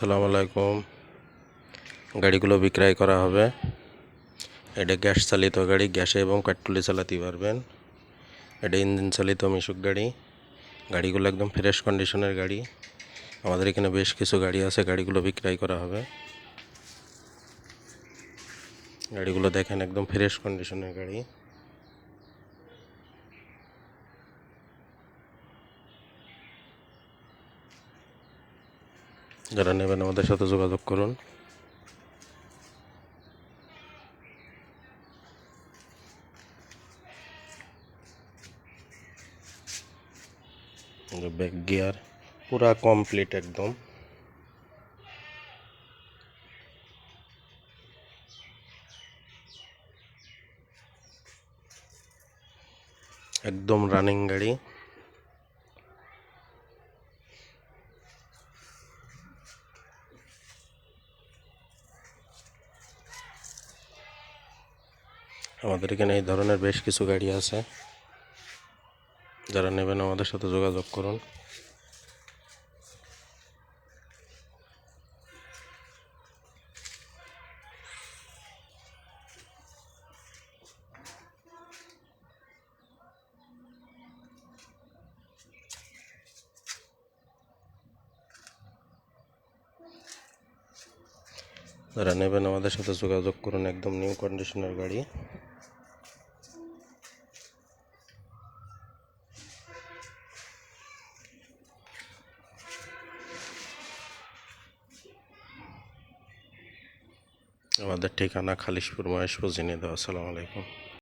আসসালামু আলাইকুম। গাড়িগুলো বিক্রয় করা হবে। এটা গ্যাস চালিত গাড়ি, গ্যাসে এবং পেট্রোলে চালাতে পারবেন। এটা ইঞ্জিন চালিত মিশুক গাড়ি। গাড়িগুলো একদম ফ্রেশ কন্ডিশনের গাড়ি। আমাদের এখানে বেশ কিছু গাড়ি আছে, গাড়িগুলো বিক্রয় করা হবে। গাড়িগুলো দেখেন, একদম ফ্রেশ কন্ডিশনের গাড়ি। যারা নেবেন আমাদের সাথে যোগাযোগ করুন। ব্যাক গিয়ার পুরা কমপ্লিট, একদম একদম রানিং গাড়ি। আমাদের এখানে এই ধরনের বেশ কিছু গাড়ি আছে। যারা নেবেন আমাদের সাথে যোগাযোগ করুন। যারা নেবেন আমাদের সাথে যোগাযোগ করুন। একদম নিউ কন্ডিশনের গাড়ি। আমাদের ঠিকানা খালিশপুর, মহেশপুর, ঝিনাইদহ। আসসালামু আলাইকুম।